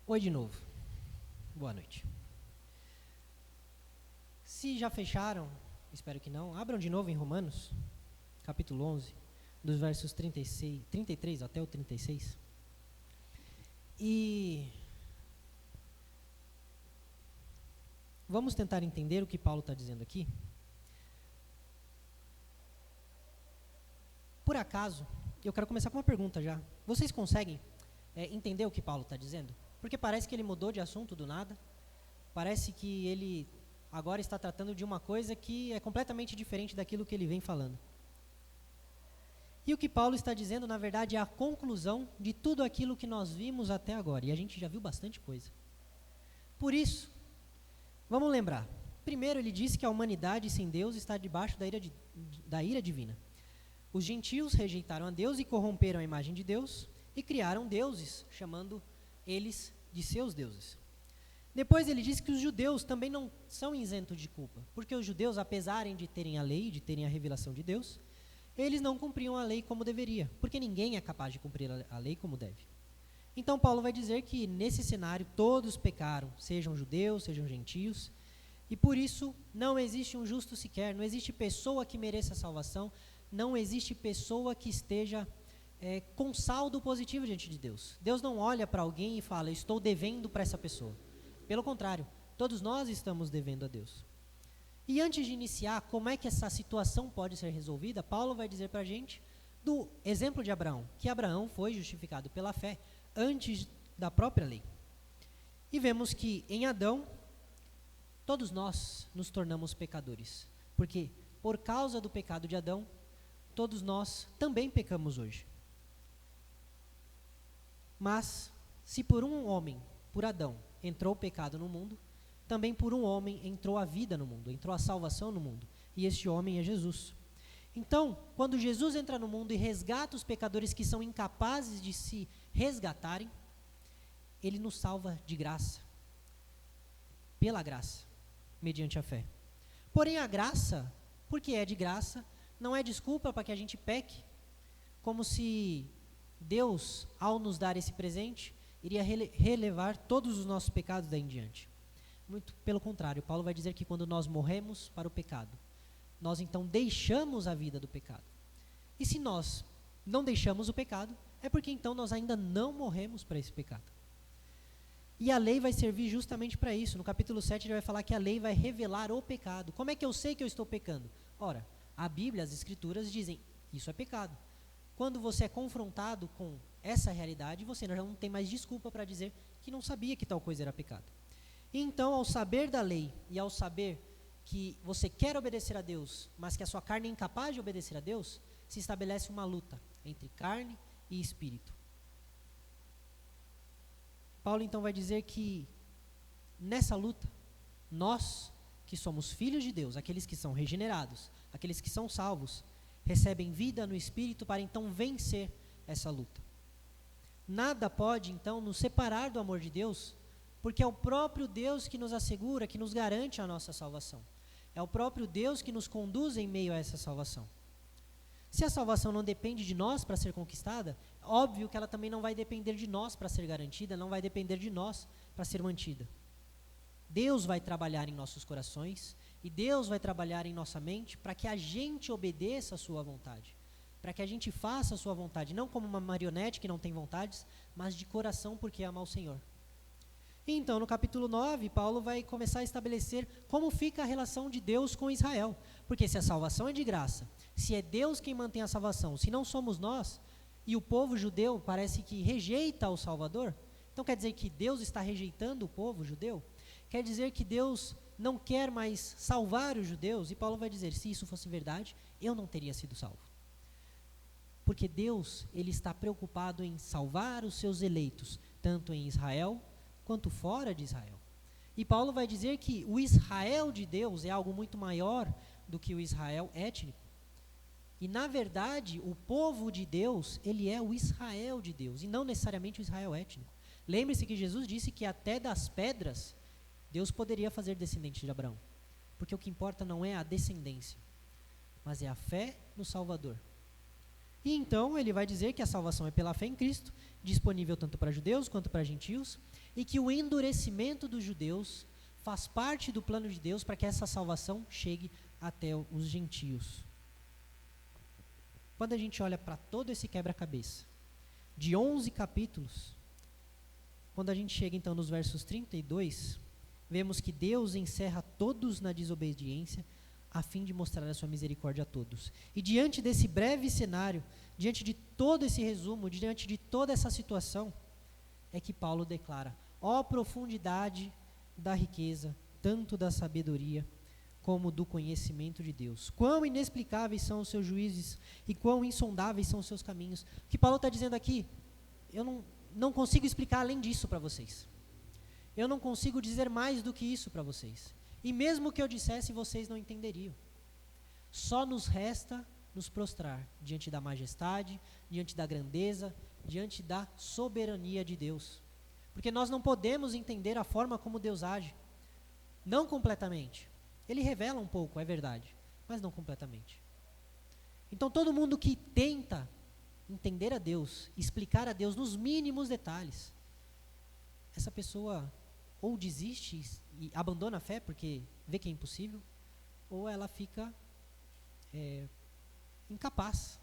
Oi de novo. Boa noite. Se já fecharam, espero que não, abram de novo em Romanos, capítulo 11, dos versos 33 até o 36. E vamos tentar entender o que Paulo está dizendo aqui. Por acaso, eu quero começar com uma pergunta já. Vocês conseguem entender o que Paulo está dizendo? Porque parece que ele mudou de assunto do nada. Parece que ele agora está tratando de uma coisa que é completamente diferente daquilo que ele vem falando. E o que Paulo está dizendo, na verdade, é a conclusão de tudo aquilo que nós vimos até agora. E a gente já viu bastante coisa. Por isso, vamos lembrar. Primeiro, ele disse que a humanidade sem Deus está debaixo da ira divina. Os gentios rejeitaram a Deus e corromperam a imagem de Deus e criaram deuses, chamando eles de seus deuses. Depois ele disse que os judeus também não são isentos de culpa, porque os judeus, apesar de terem a lei, de terem a revelação de Deus, eles não cumpriam a lei como deveria, porque ninguém é capaz de cumprir a lei como deve. Então Paulo vai dizer que nesse cenário todos pecaram, sejam judeus, sejam gentios, e por isso não existe um justo sequer, não existe pessoa que mereça a salvação, não existe pessoa que esteja com saldo positivo diante de Deus. Deus não olha para alguém e fala, estou devendo para essa pessoa. Pelo contrário, todos nós estamos devendo a Deus. E antes de iniciar, como é que essa situação pode ser resolvida, Paulo vai dizer para a gente do exemplo de Abraão, que Abraão foi justificado pela fé antes da própria lei. E vemos que em Adão, todos nós nos tornamos pecadores, porque por causa do pecado de Adão, todos nós também pecamos hoje. Mas, se por um homem, por Adão, entrou o pecado no mundo, também por um homem entrou a vida no mundo, entrou a salvação no mundo. E este homem é Jesus. Então, quando Jesus entra no mundo e resgata os pecadores que são incapazes de se resgatarem, ele nos salva de graça, pela graça, mediante a fé. Porém, a graça, porque é de graça, não é desculpa para que a gente peque, como se Deus, ao nos dar esse presente, iria relevar todos os nossos pecados daí em diante. Muito pelo contrário, Paulo vai dizer que quando nós morremos para o pecado, nós então deixamos a vida do pecado. E se nós não deixamos o pecado, é porque então nós ainda não morremos para esse pecado. E a lei vai servir justamente para isso. No capítulo 7 ele vai falar que a lei vai revelar o pecado. Como é que eu sei que eu estou pecando? Ora, a Bíblia, as Escrituras dizem, isso é pecado. Quando você é confrontado com essa realidade, você já não tem mais desculpa para dizer que não sabia que tal coisa era pecado. E então, ao saber da lei e ao saber que você quer obedecer a Deus, mas que a sua carne é incapaz de obedecer a Deus, se estabelece uma luta entre carne e espírito. Paulo então vai dizer que nessa luta, nós que somos filhos de Deus, aqueles que são regenerados, aqueles que são salvos, recebem vida no Espírito para então vencer essa luta. Nada pode então nos separar do amor de Deus, porque é o próprio Deus que nos assegura, que nos garante a nossa salvação. É o próprio Deus que nos conduz em meio a essa salvação. Se a salvação não depende de nós para ser conquistada, óbvio que ela também não vai depender de nós para ser garantida, não vai depender de nós para ser mantida. Deus vai trabalhar em nossos corações e Deus vai trabalhar em nossa mente para que a gente obedeça a sua vontade, para que a gente faça a sua vontade, não como uma marionete que não tem vontades, mas de coração porque ama ao Senhor. E então, no capítulo 9, Paulo vai começar a estabelecer como fica a relação de Deus com Israel, porque se a salvação é de graça, se é Deus quem mantém a salvação, se não somos nós, e o povo judeu parece que rejeita o Salvador, então quer dizer que Deus está rejeitando o povo judeu? Quer dizer que Deus não quer mais salvar os judeus? E Paulo vai dizer, se isso fosse verdade, eu não teria sido salvo. Porque Deus, ele está preocupado em salvar os seus eleitos, tanto em Israel, quanto fora de Israel. E Paulo vai dizer que o Israel de Deus é algo muito maior do que o Israel étnico. E na verdade, o povo de Deus, ele é o Israel de Deus, e não necessariamente o Israel étnico. Lembre-se que Jesus disse que até das pedras, Deus poderia fazer descendente de Abraão. Porque o que importa não é a descendência, mas é a fé no Salvador. E então ele vai dizer que a salvação é pela fé em Cristo, disponível tanto para judeus quanto para gentios, e que o endurecimento dos judeus faz parte do plano de Deus para que essa salvação chegue até os gentios. Quando a gente olha para todo esse quebra-cabeça, de 11 capítulos, quando a gente chega então nos versos 32, vemos que Deus encerra todos na desobediência, a fim de mostrar a sua misericórdia a todos. E diante desse breve cenário, diante de todo esse resumo, diante de toda essa situação, é que Paulo declara: ó profundidade da riqueza, tanto da sabedoria como do conhecimento de Deus. Quão inexplicáveis são os seus juízos e quão insondáveis são os seus caminhos. O que Paulo está dizendo aqui, eu não consigo explicar além disso para vocês. Eu não consigo dizer mais do que isso para vocês. E mesmo que eu dissesse, vocês não entenderiam. Só nos resta nos prostrar diante da majestade, diante da grandeza, diante da soberania de Deus. Porque nós não podemos entender a forma como Deus age. Não completamente. Ele revela um pouco, é verdade, mas não completamente. Então todo mundo que tenta entender a Deus, explicar a Deus nos mínimos detalhes, essa pessoa ou desiste e abandona a fé porque vê que é impossível, ou ela fica incapaz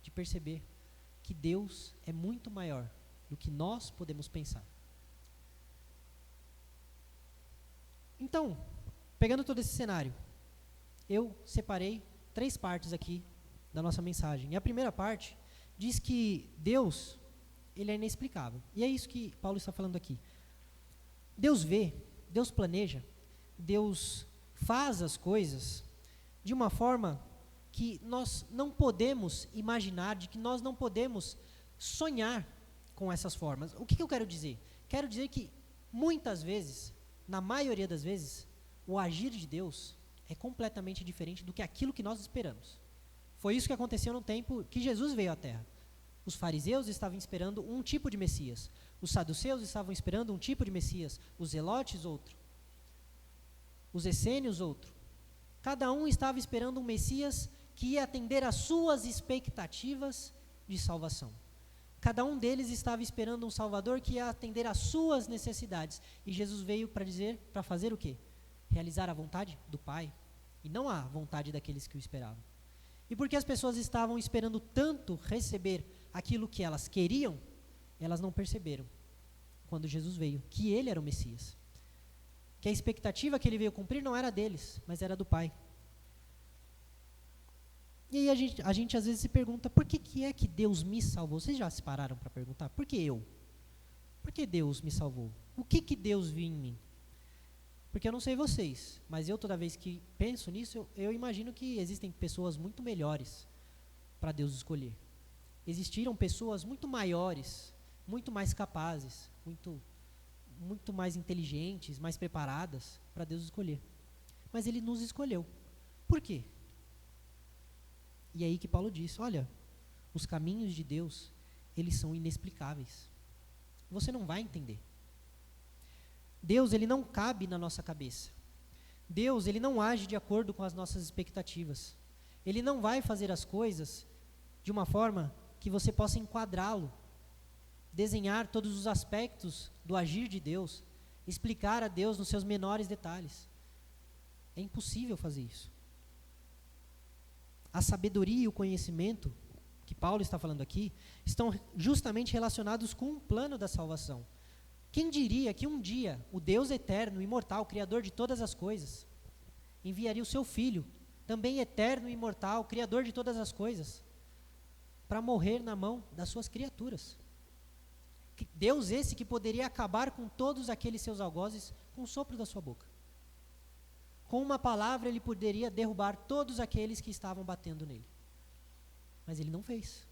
de perceber que Deus é muito maior do que nós podemos pensar. Então, pegando todo esse cenário, eu separei 3 partes aqui da nossa mensagem. E a primeira parte diz que Deus, ele é inexplicável. E é isso que Paulo está falando aqui. Deus vê, Deus planeja, Deus faz as coisas de uma forma que nós não podemos imaginar, de que nós não podemos sonhar com essas formas. O que eu quero dizer? Quero dizer que muitas vezes, na maioria das vezes, o agir de Deus é completamente diferente do que aquilo que nós esperamos. Foi isso que aconteceu no tempo que Jesus veio à Terra. Os fariseus estavam esperando um tipo de Messias. Os saduceus estavam esperando um tipo de Messias. Os zelotes, outro. Os essênios, outro. Cada um estava esperando um Messias que ia atender às suas expectativas de salvação. Cada um deles estava esperando um Salvador que ia atender às suas necessidades. E Jesus veio para fazer o quê? Realizar a vontade do Pai, e não a vontade daqueles que o esperavam. E porque as pessoas estavam esperando tanto receber aquilo que elas queriam, elas não perceberam, quando Jesus veio, que ele era o Messias. Que a expectativa que ele veio cumprir não era deles, mas era do Pai. E aí a gente às vezes se pergunta, por que é que Deus me salvou? Vocês já se pararam para perguntar? Por que eu? Por que Deus me salvou? O que Deus viu em mim? Porque eu não sei vocês, mas eu toda vez que penso nisso, eu imagino que existem pessoas muito melhores para Deus escolher. Existiram pessoas muito maiores, muito mais capazes, muito mais inteligentes, mais preparadas para Deus escolher. Mas Ele nos escolheu. Por quê? E é aí que Paulo diz, olha, os caminhos de Deus, eles são inexplicáveis. Você não vai entender. Deus, ele não cabe na nossa cabeça. Deus, ele não age de acordo com as nossas expectativas. Ele não vai fazer as coisas de uma forma que você possa enquadrá-lo, desenhar todos os aspectos do agir de Deus, explicar a Deus nos seus menores detalhes. É impossível fazer isso. A sabedoria e o conhecimento, que Paulo está falando aqui, estão justamente relacionados com o plano da salvação. Quem diria que um dia o Deus eterno, imortal, Criador de todas as coisas, enviaria o seu Filho, também eterno e imortal, Criador de todas as coisas, para morrer na mão das suas criaturas? Deus esse que poderia acabar com todos aqueles seus algozes com o sopro da sua boca. Com uma palavra ele poderia derrubar todos aqueles que estavam batendo nele. Mas ele não fez.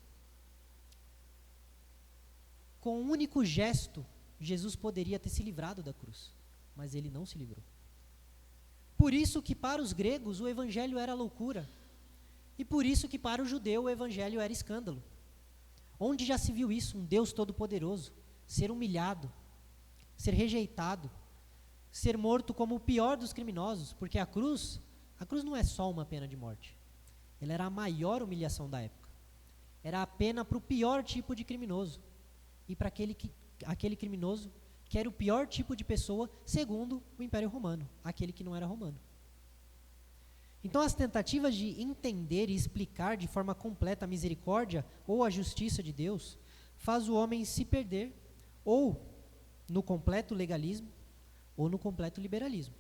Com um único gesto, Jesus poderia ter se livrado da cruz, mas ele não se livrou. Por isso que para os gregos o evangelho era loucura, e por isso que para o judeu o evangelho era escândalo. Onde já se viu isso? Um Deus todo-poderoso ser humilhado, ser rejeitado, ser morto como o pior dos criminosos, porque a cruz não é só uma pena de morte, ela era a maior humilhação da época. Era a pena para o pior tipo de criminoso, e para aquele criminoso que era o pior tipo de pessoa segundo o Império Romano, aquele que não era romano. Então as tentativas de entender e explicar de forma completa a misericórdia ou a justiça de Deus faz o homem se perder ou no completo legalismo ou no completo liberalismo.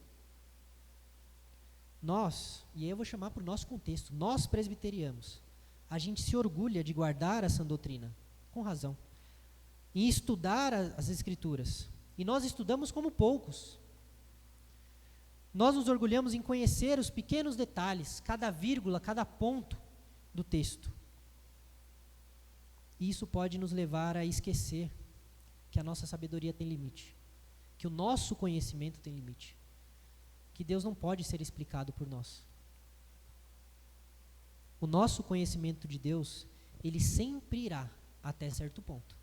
Nós, e aí eu vou chamar para o nosso contexto, nós presbiterianos, a gente se orgulha de guardar a sã doutrina, com razão, em estudar as Escrituras. E nós estudamos como poucos. Nós nos orgulhamos em conhecer os pequenos detalhes, cada vírgula, cada ponto do texto. E isso pode nos levar a esquecer que a nossa sabedoria tem limite, que o nosso conhecimento tem limite, que Deus não pode ser explicado por nós. O nosso conhecimento de Deus, ele sempre irá até certo ponto.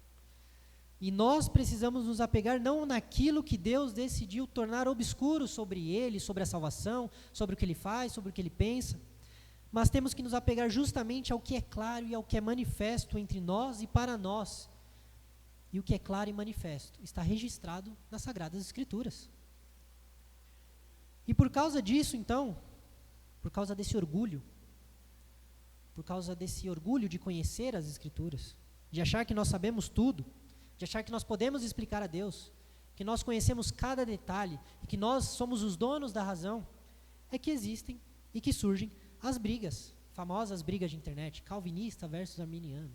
E nós precisamos nos apegar não naquilo que Deus decidiu tornar obscuro sobre ele, sobre a salvação, sobre o que ele faz, sobre o que ele pensa, mas temos que nos apegar justamente ao que é claro e ao que é manifesto entre nós e para nós. E o que é claro e manifesto está registrado nas Sagradas Escrituras. E por causa disso, então, por causa desse orgulho de conhecer as Escrituras, de achar que nós sabemos tudo, de achar que nós podemos explicar a Deus, que nós conhecemos cada detalhe e que nós somos os donos da razão, é que existem e que surgem as brigas, famosas brigas de internet, calvinista versus arminiano,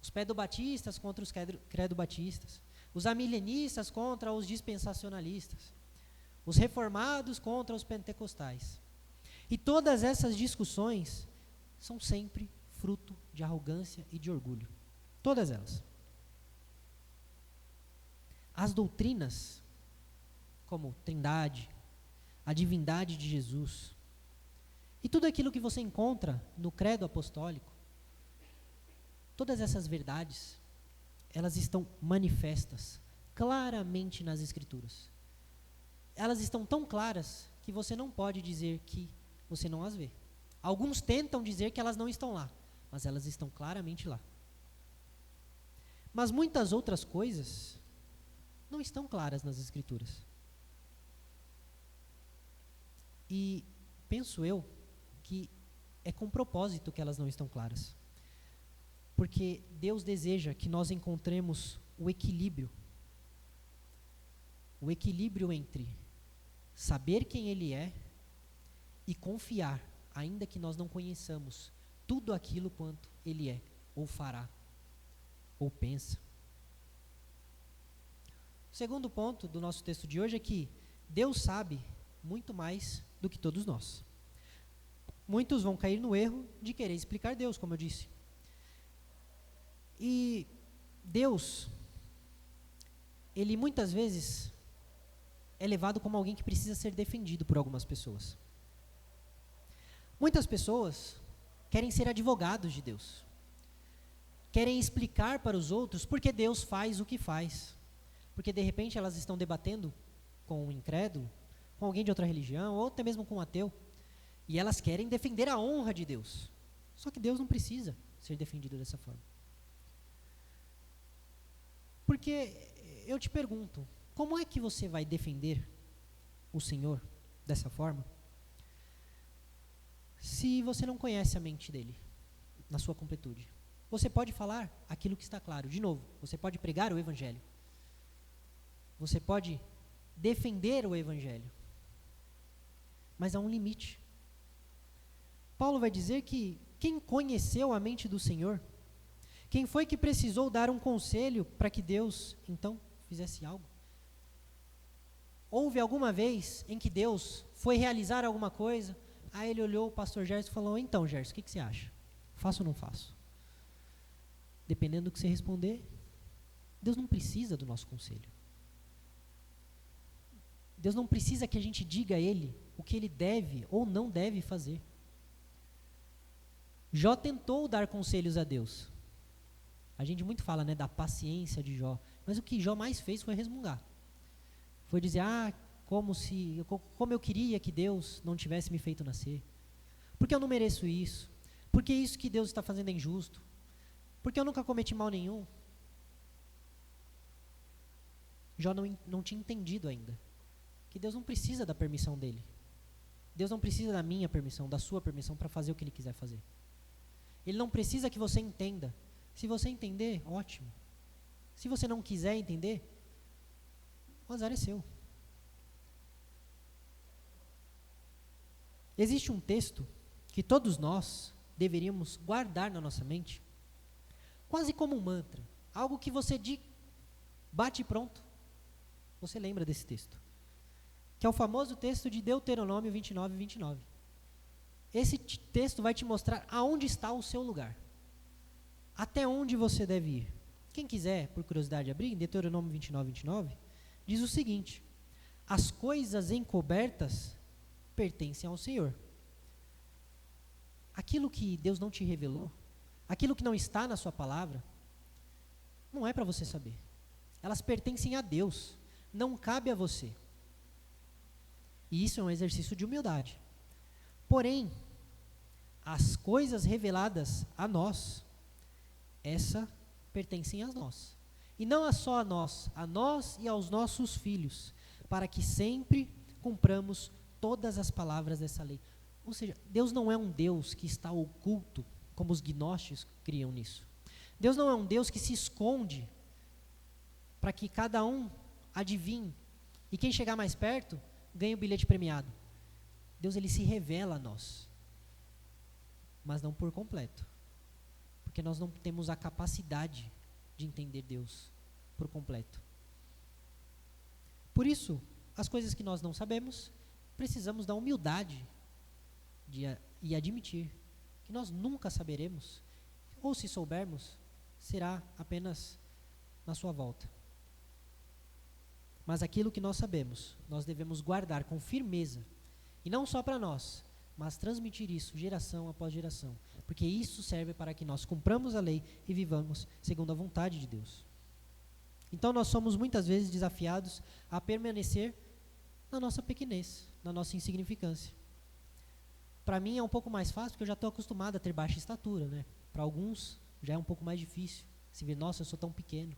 os pedobatistas contra os credobatistas, os amilenistas contra os dispensacionalistas, os reformados contra os pentecostais. E todas essas discussões são sempre fruto de arrogância e de orgulho. Todas elas. As doutrinas, como Trindade, a divindade de Jesus, e tudo aquilo que você encontra no credo apostólico, todas essas verdades, elas estão manifestas claramente nas Escrituras. Elas estão tão claras que você não pode dizer que você não as vê. Alguns tentam dizer que elas não estão lá, mas elas estão claramente lá. Mas muitas outras coisas não estão claras nas Escrituras. E penso eu que é com propósito que elas não estão claras. Porque Deus deseja que nós encontremos o equilíbrio entre saber quem Ele é e confiar, ainda que nós não conheçamos tudo aquilo quanto Ele é, ou fará, ou pensa. O segundo ponto do nosso texto de hoje é que Deus sabe muito mais do que todos nós. Muitos vão cair no erro de querer explicar Deus, como eu disse. E Deus, Ele muitas vezes é levado como alguém que precisa ser defendido por algumas pessoas. Muitas pessoas querem ser advogados de Deus. Querem explicar para os outros por que Deus faz o que faz. Porque de repente elas estão debatendo com um incrédulo, com alguém de outra religião, ou até mesmo com um ateu, e elas querem defender a honra de Deus. Só que Deus não precisa ser defendido dessa forma. Porque eu te pergunto, como é que você vai defender o Senhor dessa forma, se você não conhece a mente dele, na sua completude? Você pode falar aquilo que está claro. De novo, você pode pregar o Evangelho. Você pode defender o Evangelho. Mas há um limite. Paulo vai dizer que quem conheceu a mente do Senhor, quem foi que precisou dar um conselho para que Deus, então, fizesse algo? Houve alguma vez em que Deus foi realizar alguma coisa, aí ele olhou o pastor Gerson e falou, então Gerson, o que você acha? Faço ou não faço? Dependendo do que você responder, Deus não precisa do nosso conselho. Deus não precisa que a gente diga a Ele o que Ele deve ou não deve fazer. Jó tentou dar conselhos a Deus. A gente muito fala, né, da paciência de Jó, mas o que Jó mais fez foi resmungar. Foi dizer, como eu queria que Deus não tivesse me feito nascer. Porque eu não mereço isso. Porque isso que Deus está fazendo é injusto. Porque eu nunca cometi mal nenhum. Jó não tinha entendido ainda que Deus não precisa da permissão dele. Deus não precisa da minha permissão, da sua permissão para fazer o que ele quiser fazer. Ele não precisa que você entenda. Se você entender, ótimo. Se você não quiser entender, o azar é seu. Existe um texto que todos nós deveríamos guardar na nossa mente, quase como um mantra, algo que você bate e pronto, você lembra desse texto, que é o famoso texto de Deuteronômio 29, 29. Esse texto vai te mostrar aonde está o seu lugar, até onde você deve ir. Quem quiser, por curiosidade, abrir, em Deuteronômio 29, 29, diz o seguinte: as coisas encobertas pertencem ao Senhor. Aquilo que Deus não te revelou, aquilo que não está na sua palavra, não é para você saber. Elas pertencem a Deus, não cabe a você. E isso é um exercício de humildade. Porém, as coisas reveladas a nós, essa pertencem a nós. E não só a nós e aos nossos filhos, para que sempre cumpramos todas as palavras dessa lei. Ou seja, Deus não é um Deus que está oculto, como os gnósticos criam nisso. Deus não é um Deus que se esconde para que cada um adivinhe. E quem chegar mais perto, ganha o bilhete premiado. Deus, ele se revela a nós. Mas não por completo. Porque nós não temos a capacidade de entender Deus por completo. Por isso, as coisas que nós não sabemos, precisamos da humildade e admitir que nós nunca saberemos, ou se soubermos, será apenas na sua volta. Mas aquilo que nós sabemos, nós devemos guardar com firmeza, e não só para nós, mas transmitir isso geração após geração, porque isso serve para que nós cumpramos a lei e vivamos segundo a vontade de Deus. Então nós somos muitas vezes desafiados a permanecer na nossa pequenez, na nossa insignificância. Para mim é um pouco mais fácil, porque eu já estou acostumado a ter baixa estatura, né? Para alguns já é um pouco mais difícil. Se vê, nossa, eu sou tão pequeno,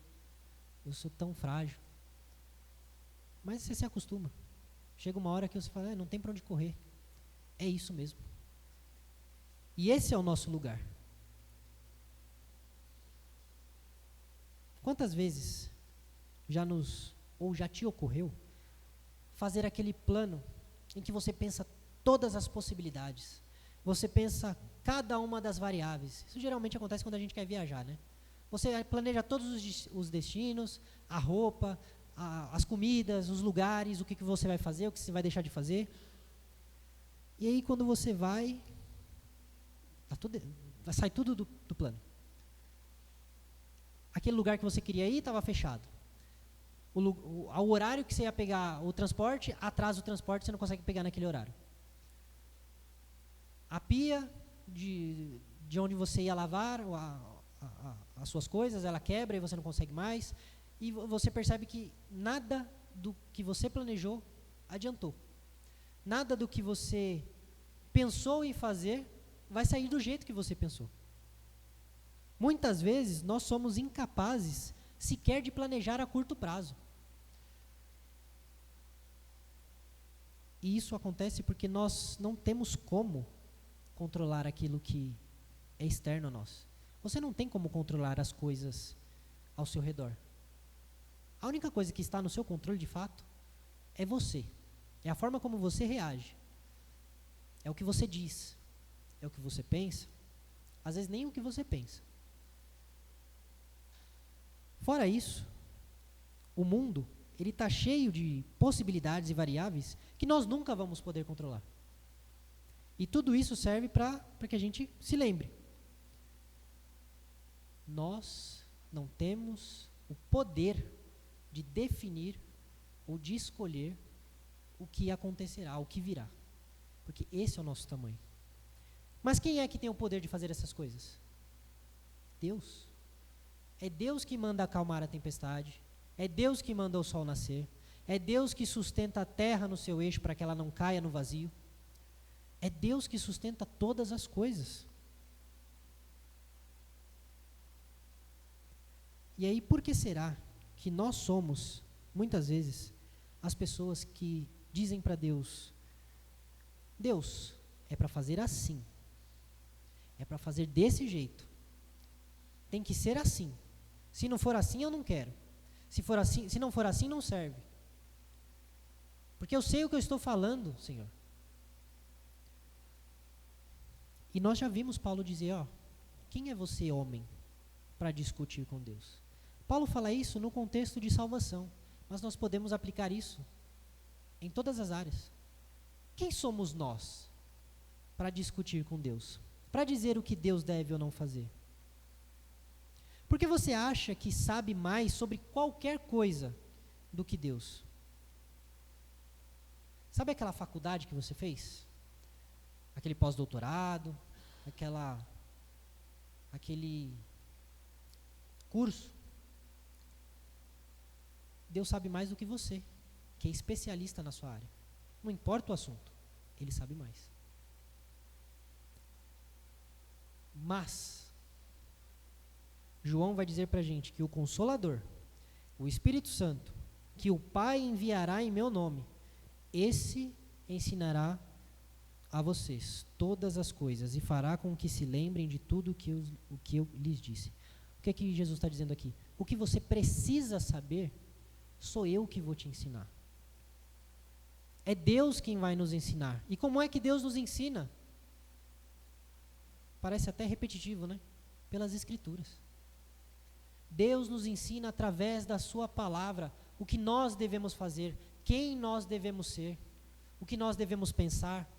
eu sou tão frágil. Mas você se acostuma. Chega uma hora que você fala, não tem para onde correr. É isso mesmo. E esse é o nosso lugar. Quantas vezes já te ocorreu fazer aquele plano em que você pensa todas as possibilidades, você pensa cada uma das variáveis? Isso geralmente acontece quando a gente quer viajar, né? Você planeja todos os destinos, a roupa, as comidas, os lugares, o que você vai fazer, o que você vai deixar de fazer. E aí quando você vai sai tudo do plano. Aquele lugar que você queria ir estava fechado. Ao horário que você ia pegar o transporte, atrasa o transporte, você não consegue pegar naquele horário. A pia de onde você ia lavar as suas coisas, ela quebra e você não consegue mais. E você percebe que nada do que você planejou adiantou. Nada do que você pensou em fazer vai sair do jeito que você pensou. Muitas vezes nós somos incapazes sequer de planejar a curto prazo. E isso acontece porque nós não temos como controlar aquilo que é externo a nós. Você não tem como controlar as coisas ao seu redor. A única coisa que está no seu controle, de fato, é você. É a forma como você reage. É o que você diz. É o que você pensa. Às vezes nem o que você pensa. Fora isso, o mundo, ele está cheio de possibilidades e variáveis que nós nunca vamos poder controlar. E tudo isso serve para que a gente se lembre. Nós não temos o poder de definir ou de escolher o que acontecerá, o que virá. Porque esse é o nosso tamanho. Mas quem é que tem o poder de fazer essas coisas? Deus. É Deus que manda acalmar a tempestade. É Deus que manda o sol nascer. É Deus que sustenta a terra no seu eixo para que ela não caia no vazio. É Deus que sustenta todas as coisas. E aí, por que será que nós somos muitas vezes, as pessoas que dizem para Deus, Deus, é para fazer assim, é para fazer desse jeito, tem que ser assim, se não for assim eu não quero, se não for assim não serve, porque eu sei o que eu estou falando, Senhor. E nós já vimos Paulo dizer, quem é você, homem, para discutir com Deus? Paulo fala isso no contexto de salvação, mas nós podemos aplicar isso em todas as áreas. Quem somos nós para discutir com Deus? Para dizer o que Deus deve ou não fazer? Porque você acha que sabe mais sobre qualquer coisa do que Deus? Sabe aquela faculdade que você fez? Aquele pós-doutorado, aquele curso? Deus sabe mais do que você, que é especialista na sua área. Não importa o assunto, Ele sabe mais. Mas, João vai dizer para a gente que o Consolador, o Espírito Santo, que o Pai enviará em meu nome, esse ensinará a vocês todas as coisas e fará com que se lembrem de tudo o que eu lhes disse. O que é que Jesus está dizendo aqui? O que você precisa saber, sou eu que vou te ensinar. É Deus quem vai nos ensinar. E como é que Deus nos ensina? Parece até repetitivo, né? Pelas Escrituras. Deus nos ensina através da sua palavra o que nós devemos fazer, quem nós devemos ser, o que nós devemos pensar,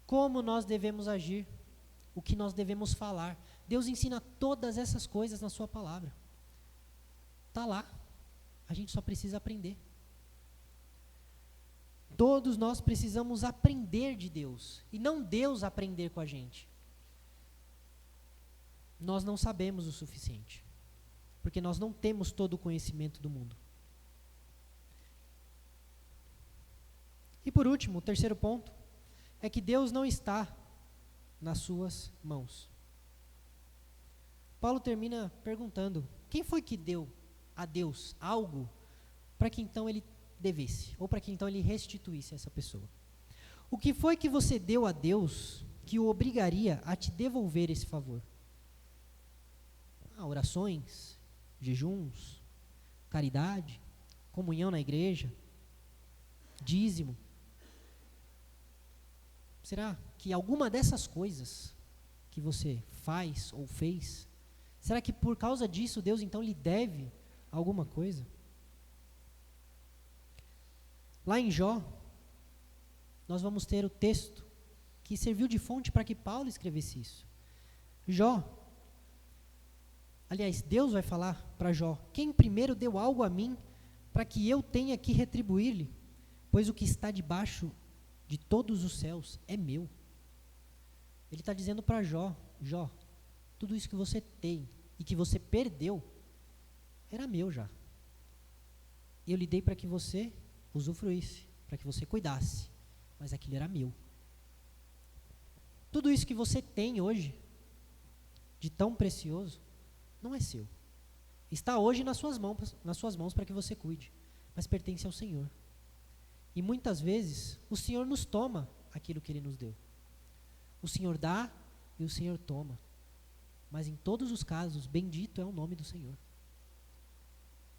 como nós devemos agir, o que nós devemos falar. Deus ensina todas essas coisas na sua palavra. Está lá. A gente só precisa aprender. Todos nós precisamos aprender de Deus, e não Deus aprender com a gente. Nós não sabemos o suficiente, porque nós não temos todo o conhecimento do mundo. E por último, o terceiro ponto, é que Deus não está nas suas mãos. Paulo termina perguntando, quem foi que deu a Deus algo para que então ele devesse, ou para que então ele restituísse essa pessoa? O que foi que você deu a Deus que o obrigaria a te devolver esse favor? Orações, jejuns, caridade, comunhão na igreja, dízimo. Será que alguma dessas coisas que você faz ou fez, será que por causa disso Deus então lhe deve alguma coisa? Lá em Jó, nós vamos ter o texto que serviu de fonte para que Paulo escrevesse isso. Jó, aliás, Deus vai falar para Jó, quem primeiro deu algo a mim para que eu tenha que retribuir-lhe? Pois o que está debaixo de todos os céus é meu. Ele está dizendo para Jó, Jó, tudo isso que você tem e que você perdeu, era meu já. Eu lhe dei para que você usufruísse, para que você cuidasse, mas aquilo era meu. Tudo isso que você tem hoje, de tão precioso, não é seu. Está hoje nas suas mãos para que você cuide, mas pertence ao Senhor. E muitas vezes, o Senhor nos toma aquilo que Ele nos deu. O Senhor dá e o Senhor toma. Mas em todos os casos, bendito é o nome do Senhor.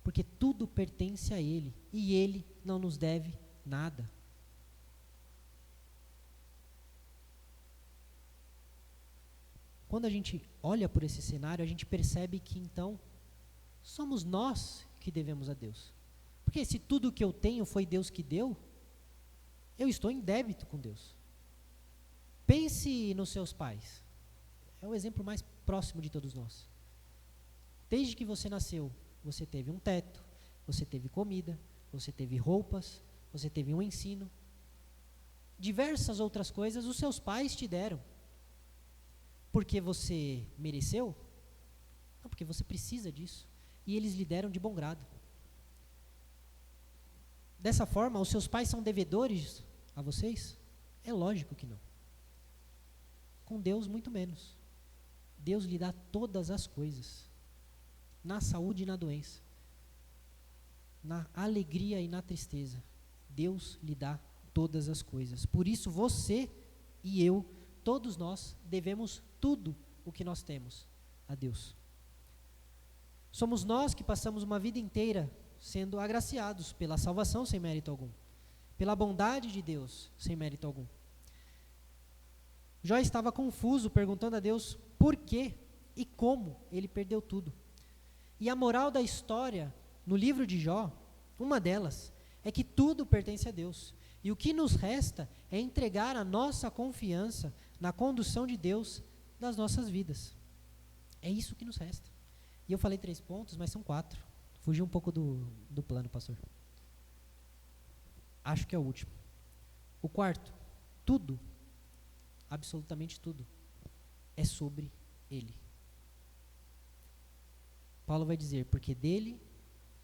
Porque tudo pertence a Ele, e Ele não nos deve nada. Quando a gente olha por esse cenário, a gente percebe que então, somos nós que devemos a Deus. Porque se tudo que eu tenho foi Deus que deu, eu estou em débito com Deus. Pense nos seus pais. É o exemplo mais próximo de todos nós. Desde que você nasceu, você teve um teto, você teve comida, você teve roupas, você teve um ensino. Diversas outras coisas os seus pais te deram. Porque você mereceu? Não, porque você precisa disso. E eles lhe deram de bom grado. Dessa forma, os seus pais são devedores a vocês? É lógico que não. Com Deus, muito menos. Deus lhe dá todas as coisas, na saúde e na doença. na alegria e na tristeza, Deus lhe dá todas as coisas. Por isso você e eu, todos nós, devemos tudo o que nós temos a Deus. Somos nós que passamos uma vida inteira sendo agraciados pela salvação sem mérito algum, pela bondade de Deus sem mérito algum. Jó estava confuso, perguntando a Deus por que e como ele perdeu tudo. E a moral da história, no livro de Jó, uma delas, é que tudo pertence a Deus. E o que nos resta é entregar a nossa confiança na condução de Deus das nossas vidas. É isso que nos resta. E eu falei 3 pontos, mas são 4. Fugi um pouco do plano, pastor. Acho que é o último. O quarto, tudo, absolutamente tudo, é sobre Ele. Paulo vai dizer, porque dele,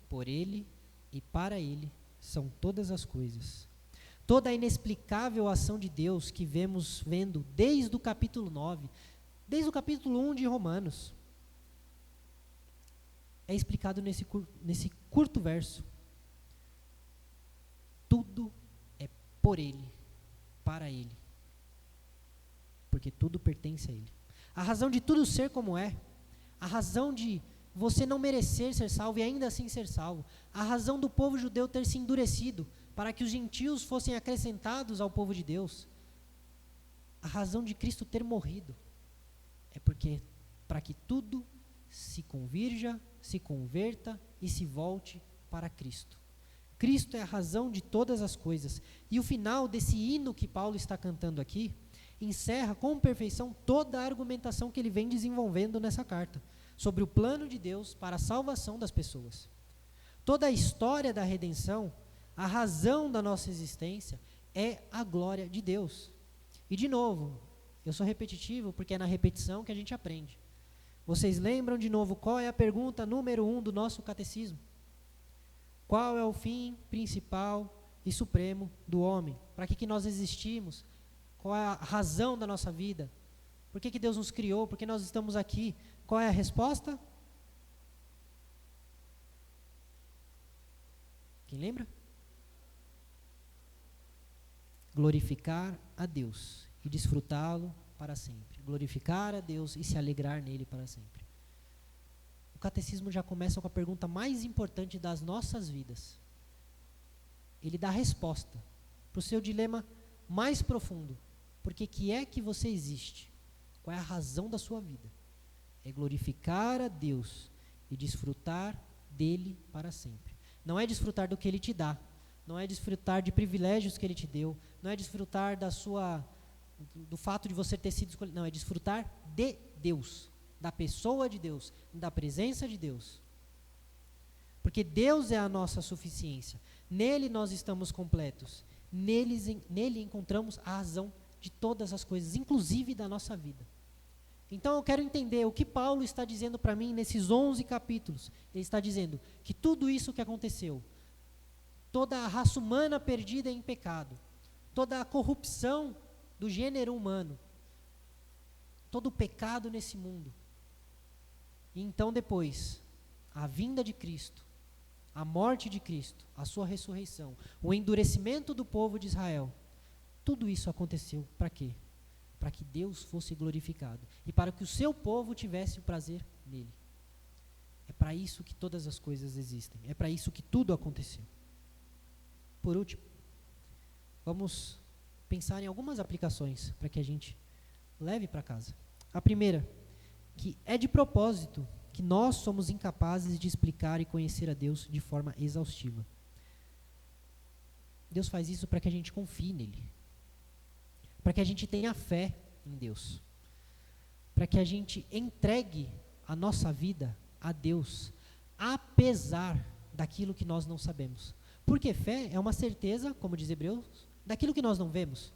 por Ele e para Ele são todas as coisas. Toda a inexplicável ação de Deus que vendo desde o capítulo 9, desde o capítulo 1 de Romanos, é explicado nesse curto verso. Tudo é por Ele, para Ele, porque tudo pertence a Ele. A razão de tudo ser como é, a razão de você não merecer ser salvo e ainda assim ser salvo, a razão do povo judeu ter se endurecido para que os gentios fossem acrescentados ao povo de Deus, a razão de Cristo ter morrido, é porque para que tudo se convirja, se converta e se volte para Cristo. Cristo é a razão de todas as coisas. E o final desse hino que Paulo está cantando aqui, encerra com perfeição toda a argumentação que ele vem desenvolvendo nessa carta, sobre o plano de Deus para a salvação das pessoas. Toda a história da redenção, a razão da nossa existência, é a glória de Deus. E de novo, eu sou repetitivo porque é na repetição que a gente aprende. Vocês lembram de novo qual é a pergunta número 1 do nosso catecismo? Qual é o fim principal e supremo do homem? Para que nós existimos? Qual é a razão da nossa vida? Por que Deus nos criou? Por que nós estamos aqui? Qual é a resposta? Quem lembra? Glorificar a Deus e desfrutá-lo para sempre. Glorificar a Deus e se alegrar nele para sempre. O catecismo já começa com a pergunta mais importante das nossas vidas. Ele dá a resposta para o seu dilema mais profundo. Por que é que você existe? Qual é a razão da sua vida? É glorificar a Deus e desfrutar dele para sempre. Não é desfrutar do que ele te dá, não é desfrutar de privilégios que ele te deu, não é desfrutar do fato de você ter sido escolhido, não, é desfrutar de Deus, da pessoa de Deus, da presença de Deus. Porque Deus é a nossa suficiência, nele nós estamos completos, nele encontramos a razão de todas as coisas, inclusive da nossa vida. Então eu quero entender o que Paulo está dizendo para mim nesses 11 capítulos. Ele está dizendo que tudo isso que aconteceu, toda a raça humana perdida em pecado, toda a corrupção do gênero humano, todo o pecado nesse mundo, e então depois, a vinda de Cristo, a morte de Cristo, a sua ressurreição, o endurecimento do povo de Israel, tudo isso aconteceu para quê? Para que Deus fosse glorificado e para que o seu povo tivesse o prazer nele. É para isso que todas as coisas existem, é para isso que tudo aconteceu. Por último, vamos pensar em algumas aplicações para que a gente leve para casa. A primeira, que é de propósito que nós somos incapazes de explicar e conhecer a Deus de forma exaustiva. Deus faz isso para que a gente confie nele, para que a gente tenha fé em Deus, para que a gente entregue a nossa vida a Deus, apesar daquilo que nós não sabemos. Porque fé é uma certeza, como diz Hebreus, daquilo que nós não vemos,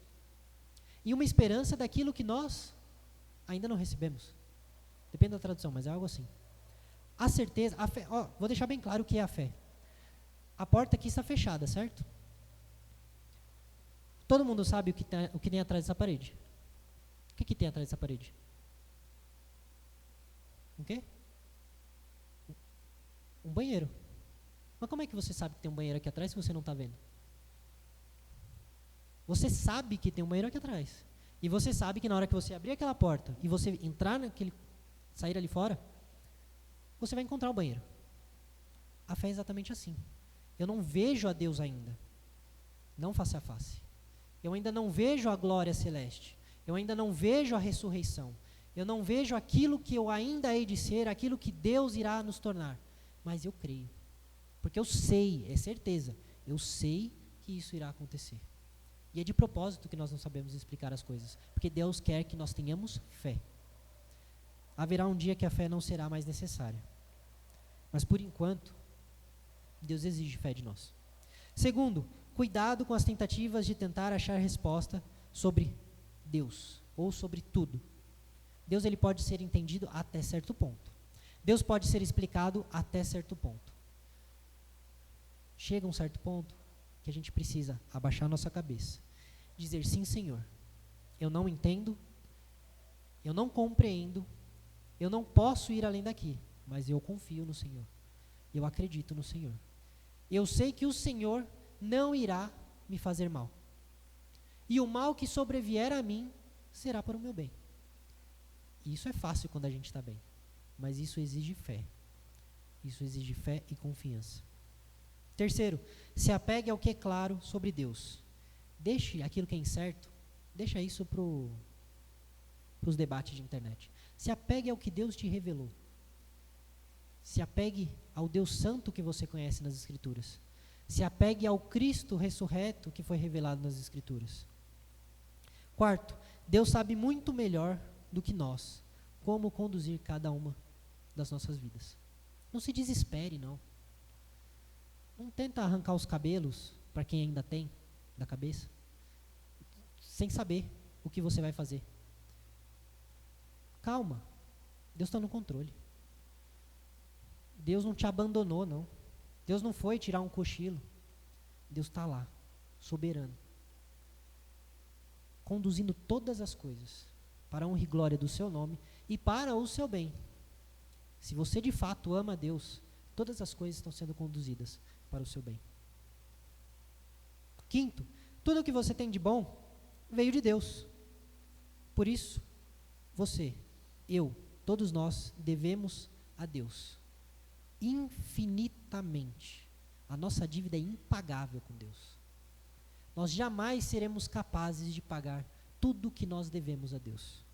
e uma esperança daquilo que nós ainda não recebemos. Depende da tradução, mas é algo assim. A certeza, a fé, vou deixar bem claro o que é a fé. A porta aqui está fechada, certo? Todo mundo sabe o que tem atrás dessa parede. O que tem atrás dessa parede? O quê? Um banheiro. Mas como é que você sabe que tem um banheiro aqui atrás se você não está vendo? Você sabe que tem um banheiro aqui atrás. E você sabe que na hora que você abrir aquela porta e você entrar sair ali fora, você vai encontrar o banheiro. A fé é exatamente assim. Eu não vejo a Deus ainda. Não face a face. Eu ainda não vejo a glória celeste. Eu ainda não vejo a ressurreição. Eu não vejo aquilo que eu ainda hei de ser, aquilo que Deus irá nos tornar. Mas eu creio. Porque eu sei, é certeza, eu sei que isso irá acontecer. E é de propósito que nós não sabemos explicar as coisas. Porque Deus quer que nós tenhamos fé. Haverá um dia que a fé não será mais necessária. Mas por enquanto, Deus exige fé de nós. Segundo, cuidado com as tentativas de tentar achar resposta sobre Deus, ou sobre tudo. Deus ele pode ser entendido até certo ponto. Deus pode ser explicado até certo ponto. Chega um certo ponto que a gente precisa abaixar a nossa cabeça, dizer sim, Senhor, eu não entendo, eu não compreendo, eu não posso ir além daqui, mas eu confio no Senhor, eu acredito no Senhor. Eu sei que o Senhor não irá me fazer mal. E o mal que sobrevier a mim será para o meu bem. E isso é fácil quando a gente está bem. Mas isso exige fé. Isso exige fé e confiança. Terceiro, se apegue ao que é claro sobre Deus. Deixe aquilo que é incerto, deixa isso para os debates de internet. Se apegue ao que Deus te revelou. Se apegue ao Deus Santo que você conhece nas Escrituras. Se apegue ao Cristo ressurreto que foi revelado nas Escrituras. Quarto, Deus sabe muito melhor do que nós como conduzir cada uma das nossas vidas. Não se desespere, não. Não tenta arrancar os cabelos, para quem ainda tem, da cabeça, sem saber o que você vai fazer. Calma, Deus está no controle. Deus não te abandonou, não. Deus não foi tirar um cochilo. Deus está lá, soberano, conduzindo todas as coisas para a honra e glória do seu nome e para o seu bem. Se você de fato ama a Deus, todas as coisas estão sendo conduzidas para o seu bem. Quinto, tudo o que você tem de bom veio de Deus. Por isso, você, eu, todos nós devemos a Deus infinitamente. A nossa dívida é impagável com Deus. Nós jamais seremos capazes de pagar tudo o que nós devemos a Deus.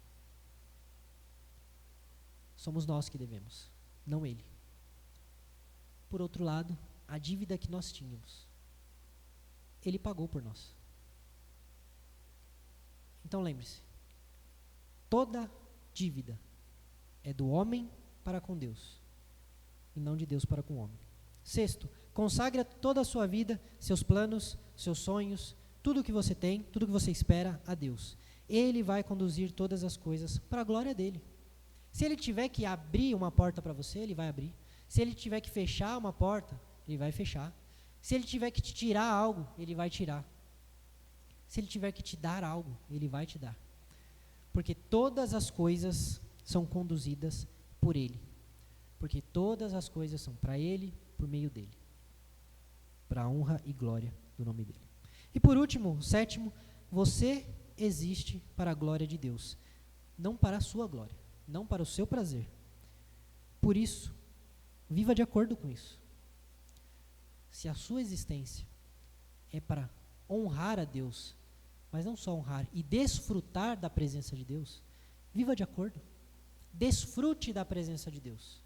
Somos nós que devemos, não Ele. Por outro lado, a dívida que nós tínhamos, Ele pagou por nós. Então lembre-se, toda dívida é do homem para com Deus, e não de Deus para com o homem. Sexto, consagre toda a sua vida, seus planos, seus sonhos, tudo o que você tem, tudo o que você espera a Deus. Ele vai conduzir todas as coisas para a glória dele. Se Ele tiver que abrir uma porta para você, Ele vai abrir. Se Ele tiver que fechar uma porta, Ele vai fechar. Se Ele tiver que te tirar algo, Ele vai tirar. Se Ele tiver que te dar algo, Ele vai te dar. Porque todas as coisas são conduzidas por Ele. Porque todas as coisas são para Ele, por meio dEle. Para a honra e glória do nome dEle. E por último, sétimo, você existe para a glória de Deus. Não para a sua glória. Não para o seu prazer. Por isso, viva de acordo com isso. Se a sua existência é para honrar a Deus, mas não só honrar e desfrutar da presença de Deus, viva de acordo. Desfrute da presença de Deus.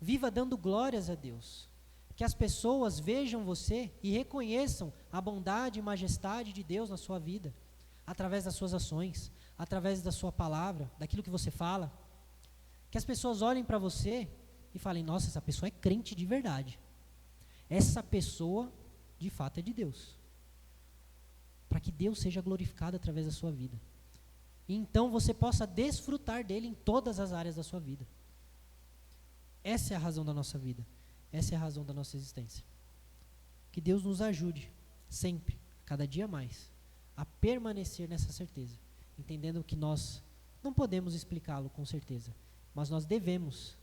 Viva dando glórias a Deus. Que as pessoas vejam você e reconheçam a bondade e majestade de Deus na sua vida, através das suas ações, através da sua palavra, daquilo que você fala. Que as pessoas olhem para você e falem, nossa, essa pessoa é crente de verdade. Essa pessoa, de fato, é de Deus. Para que Deus seja glorificado através da sua vida. E então você possa desfrutar dele em todas as áreas da sua vida. Essa é a razão da nossa vida. Essa é a razão da nossa existência. Que Deus nos ajude, sempre, cada dia mais, a permanecer nessa certeza, entendendo que nós não podemos explicá-lo com certeza, mas nós devemos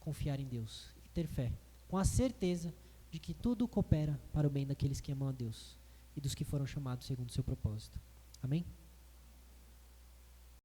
confiar em Deus e ter fé, com a certeza de que tudo coopera para o bem daqueles que amam a Deus e dos que foram chamados segundo o seu propósito. Amém?